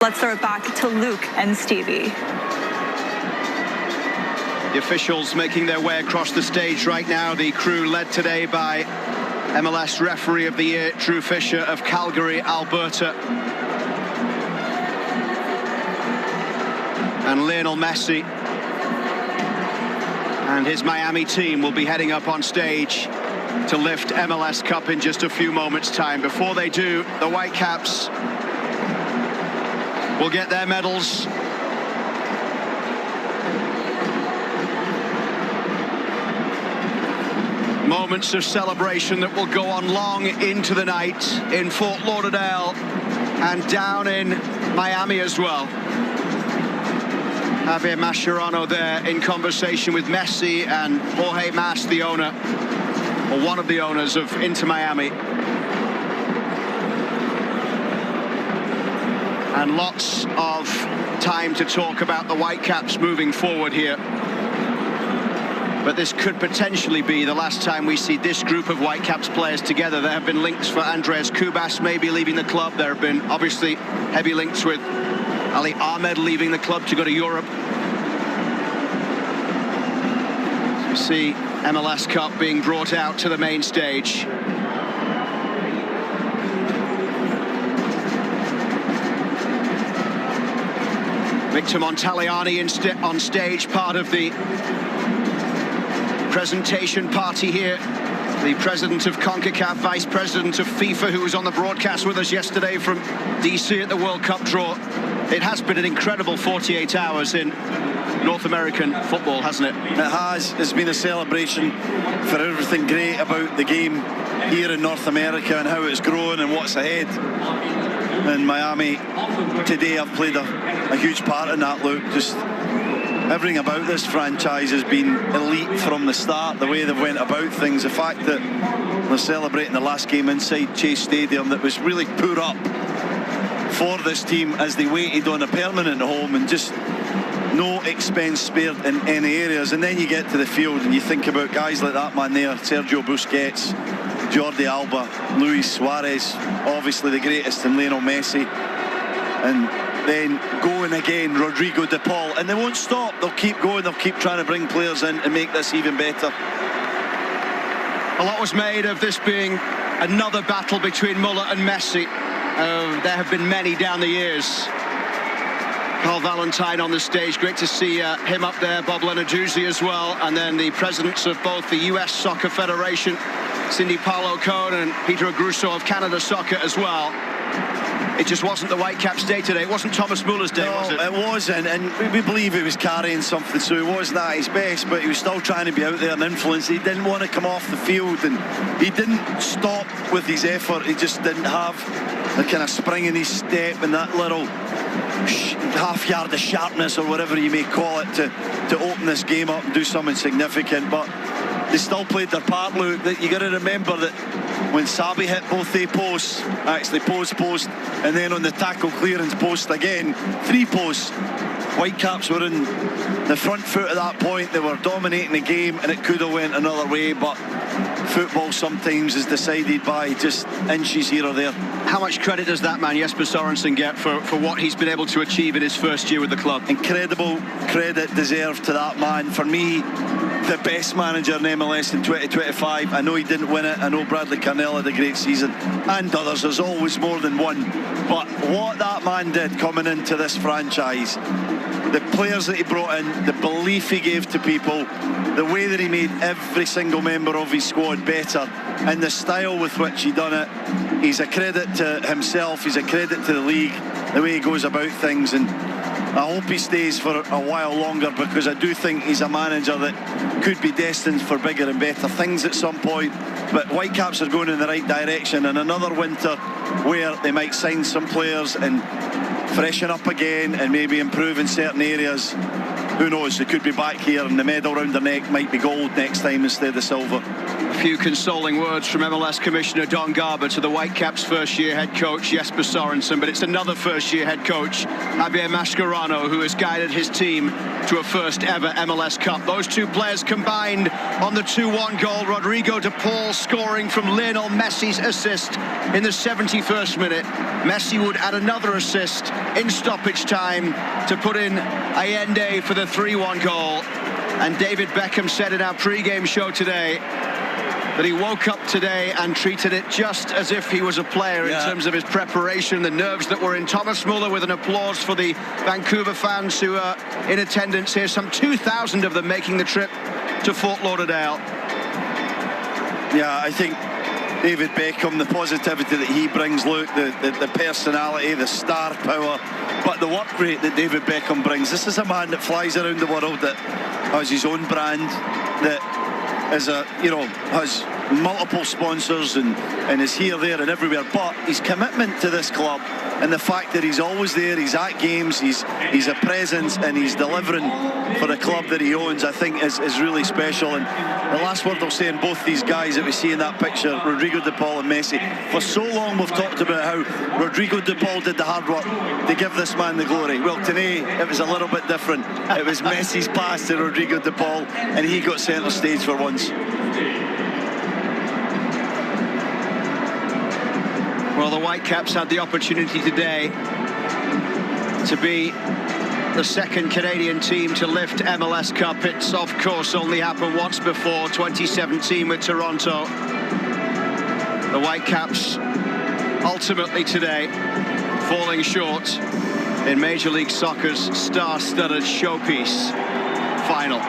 Let's throw it back to Luke and Stevie. The officials making their way across the stage right now. The crew led today by MLS Referee of the Year, Drew Fisher of Calgary, Alberta. And Lionel Messi and his Miami team will be heading up on stage to lift MLS Cup in just a few moments' time. Before they do, the Whitecaps will get their medals. Moments of celebration that will go on long into the night in Fort Lauderdale and down in Miami as well. Javier Mascherano there in conversation with Messi and Jorge Mas, the owner, or one of the owners of Inter Miami. And lots of time to talk about the Whitecaps moving forward here. But this could potentially be the last time we see this group of Whitecaps players together. There have been links for Andreas Kubas maybe leaving the club. There have been obviously heavy links with Ali Ahmed leaving the club to go to Europe. So we see MLS Cup being brought out to the main stage. Victor Montagliani on stage, part of the presentation party here. The president of CONCACAF, vice president of FIFA, who was on the broadcast with us yesterday from DC at the World Cup draw. It has been an incredible 48 hours in North American football, hasn't it? It has. It's been a celebration for everything great about the game here in North America and how it's grown and what's ahead. In Miami today, I've played a huge part in that, Luke. Just everything about this franchise has been elite from the start. The way they've went about things, the fact that they're celebrating the last game inside Chase Stadium that was really put up for this team as they waited on a permanent home, and just no expense spared in any areas. And then you get to the field and you think about guys like that man there, Sergio Busquets, Jordi Alba, Luis Suarez, obviously the greatest, and Lionel Messi, and then going again, Rodrigo de Paul, and they won't stop. They'll keep going. They'll keep trying to bring players in and make this even better. A lot was made of this being another battle between Muller and Messi. There have been many down the years. Carl Valentine on the stage, great to see him up there, Bob Lenarduzzi as well, and then the presidents of both the US Soccer Federation, Cindy Paulo Cohn, and Peter Agusso of Canada Soccer as well. It just wasn't the Whitecaps' day today. It wasn't Thomas Muller's day, was it? No, it wasn't, and we believe he was carrying something, so he wasn't at his best, but he was still trying to be out there and influence. He didn't want to come off the field, and he didn't stop with his effort. He just didn't have the kind of spring in his step and that little half yard of sharpness, or whatever you may call it, to open this game up and do something significant. But they still played their part, Luke. That you got to remember that when Sabi hit both the posts, actually post, and then on the tackle clearance post again, 3 posts, Whitecaps were in the front foot at that point. They were dominating the game, and it could have went another way, but football sometimes is decided by just inches here or there. How much credit does that man Jesper Sorensen get for what he's been able to achieve in his first year with the club? Incredible credit deserved to that man. For me, the best manager in MLS in 2025. I know he didn't win it. I know Bradley Carnell had a great season, and others. There's always more than one. But what that man did coming into this franchise, the players that he brought in, the belief he gave to people, the way that he made every single member of his squad better, and the style with which he done it, he's a credit to himself, he's a credit to the league, the way he goes about things. And I hope he stays for a while longer, because I do think he's a manager that could be destined for bigger and better things at some point. But Whitecaps are going in the right direction, and another winter where they might sign some players and freshen up again and maybe improve in certain areas. Who knows, they could be back here and the medal round their neck might be gold next time instead of silver. A few consoling words from MLS Commissioner Don Garber to the Whitecaps' first-year head coach Jesper Sorensen, but it's another first-year head coach, Javier Mascherano, who has guided his team to a first-ever MLS Cup. Those two players combined on the 2-1 goal. Rodrigo de Paul scoring from Lionel Messi's assist in the 71st minute. Messi would add another assist in stoppage time to put in Allende for the 3-1 goal. And David Beckham said in our pre-game show today that he woke up today and treated it just as if he was a player in terms of his preparation, the nerves that were in. Thomas Muller with an applause for the Vancouver fans who are in attendance here, some 2,000 of them making the trip to Fort Lauderdale. Yeah, I think David Beckham, the positivity that he brings, Luke, the personality, the star power, but the work rate that David Beckham brings. This is a man that flies around the world, that has his own brand, that is has multiple sponsors and is here, there and everywhere. But his commitment to this club and the fact that he's always there, he's at games, he's a presence, and he's delivering for the club that he owns, I think is really special. And the last word I'll say in both these guys that we see in that picture, Rodrigo de Paul and Messi, for so long we've talked about how Rodrigo de Paul did the hard work to give this man the glory. Well, today it was a little bit different. It was Messi's pass to Rodrigo de Paul, and he got centre stage for once. Well, the Whitecaps had the opportunity today to be the second Canadian team to lift MLS Cup. It's of course only happened once before, 2017 with Toronto. The Whitecaps ultimately today falling short in Major League Soccer's star-studded showpiece final.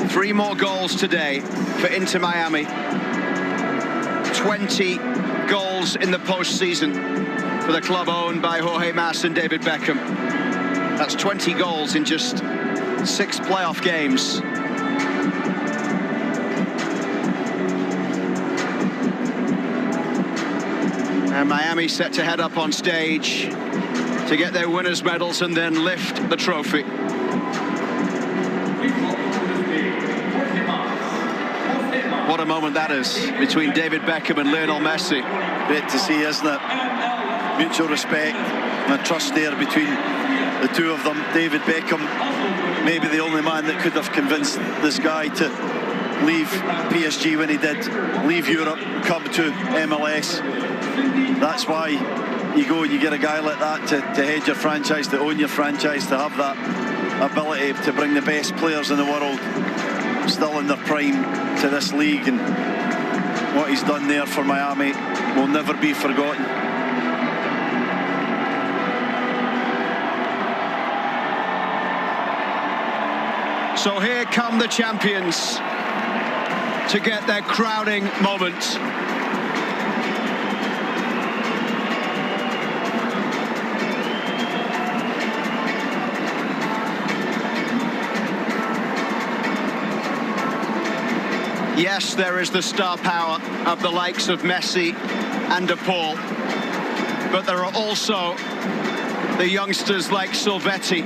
Three more goals today for Inter Miami. 20 goals in the postseason for the club owned by Jorge Mas and David Beckham. That's 20 goals in just 6 playoff games. And Miami set to head up on stage to get their winners' medals and then lift the trophy. What a moment that is between David Beckham and Lionel Messi. Great to see, isn't it? Mutual respect and trust there between the two of them. David Beckham, maybe the only man that could have convinced this guy to leave PSG when he did, leave Europe, come to MLS. That's why you go and you get a guy like that to head your franchise, to own your franchise, to have that ability to bring the best players in the world still in their prime to this league, and what he's done there for Miami will never be forgotten. So here come the champions to get their crowning moment. Yes, there is the star power of the likes of Messi and De Paul, but there are also the youngsters like Silvetti,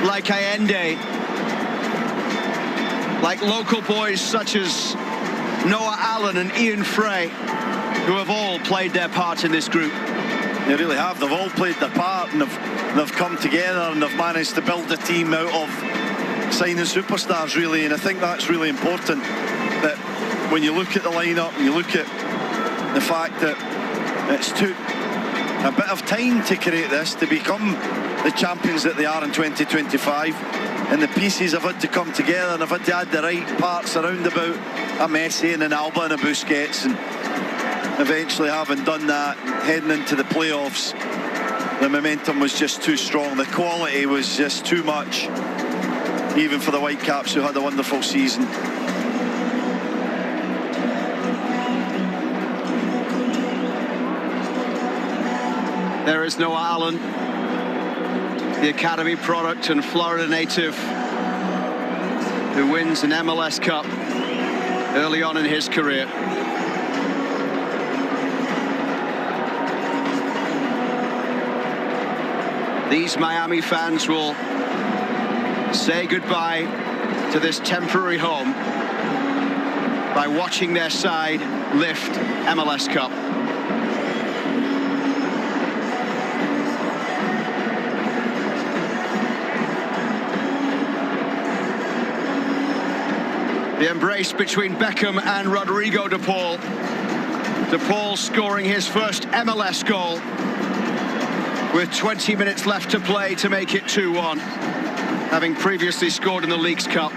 like Allende, like local boys such as Noah Allen and Ian Frey, who have all played their part in this group. They really have. They've all played their part, and they've come together and they've managed to build a team out of signing superstars, really. And I think that's really important, that when you look at the lineup and you look at the fact that it's took a bit of time to create this to become the champions that they are in 2025, and the pieces have had to come together and have had to add the right parts around about a Messi and an Alba and a Busquets, and eventually having done that, heading into the playoffs, the momentum was just too strong, the quality was just too much, even for the Whitecaps, who had a wonderful season. There is Noah Allen, the academy product and Florida native, who wins an MLS Cup early on in his career. these Miami fans will say goodbye to this temporary home by watching their side lift MLS Cup. The embrace between Beckham and Rodrigo de Paul. De Paul scoring his first MLS goal with 20 minutes left to play to make it 2-1, having previously scored in the League's Cup.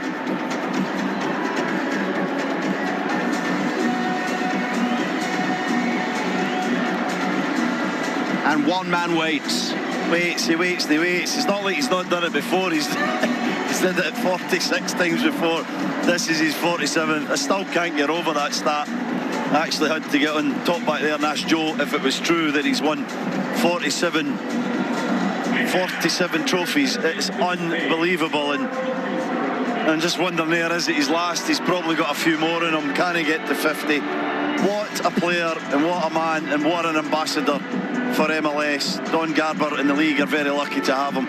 And one man waits. He waits. It's not like he's not done it before. He's did it 46 times before. This is his 47th. I still can't get over that stat. I actually had to get on top back there and ask Joe if it was true that he's won 47 trophies. It's unbelievable, and I'm just wondering, there is it his last? He's probably got a few more in him. Can he get to 50? What a player, and what a man, and what an ambassador for MLS. Don Garber and the league are very lucky to have him.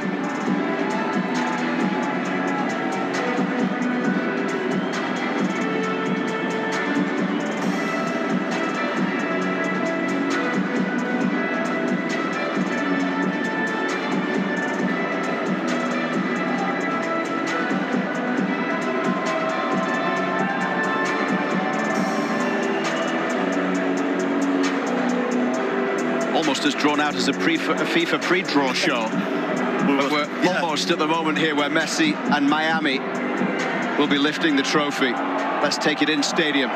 Almost as drawn out as a FIFA pre-draw show. But we're almost at the moment here where Messi and Miami will be lifting the trophy. Let's take it in stadium.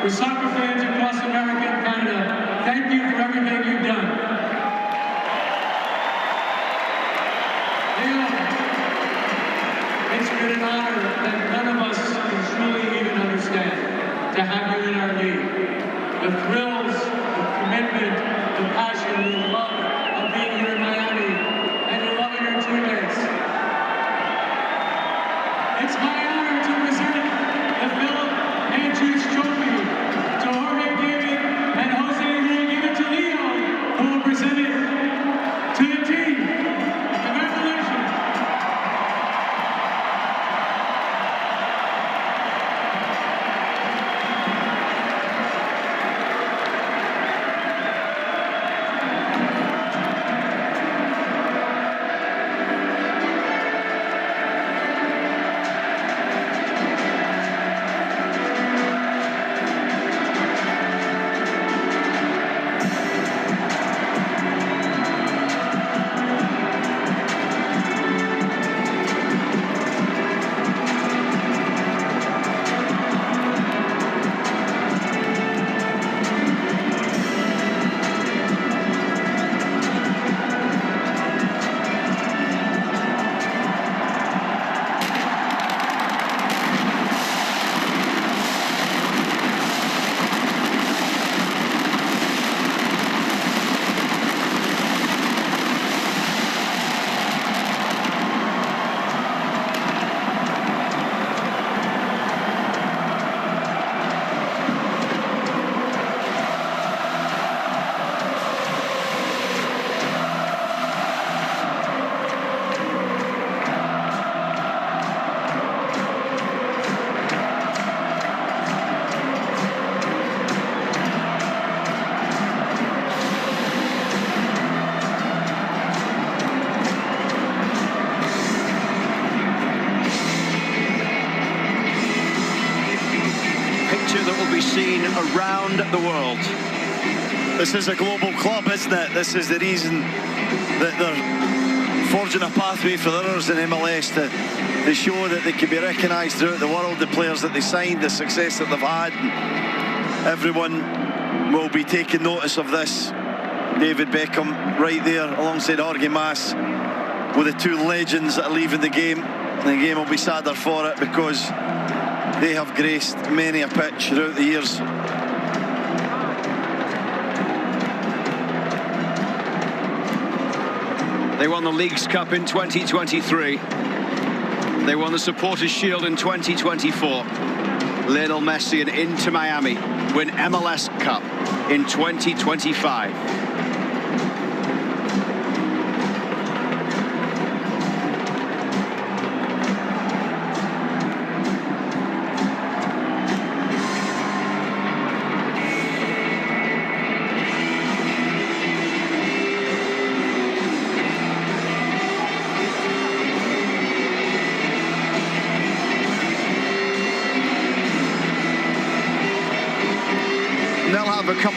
For soccer fans across America and Canada, thank you for everything you've done. Leo, it's been an honor that none of us can truly even understand to have you in our league. The thrills, the commitment, the passion, the love of being here in Miami, and the love of your teammates. It's my honor to present the Philip Andrews Trophy to Jorge David and Jose, who will give it to Leo, who will present it to the team. Congratulations. around the world. This is a global club, isn't it? This is the reason that they're forging a pathway for others in MLS to show that they can be recognised throughout the world, the players that they signed, the success that they've had. And everyone will be taking notice of this. David Beckham right there alongside Jorge Mas with the two legends that are leaving the game. And the game will be sadder for it because they have graced many a pitch throughout the years. They won the League's Cup in 2023. They won the Supporters' Shield in 2024. Lionel Messi and Inter Miami win MLS Cup in 2025. They'll have a couple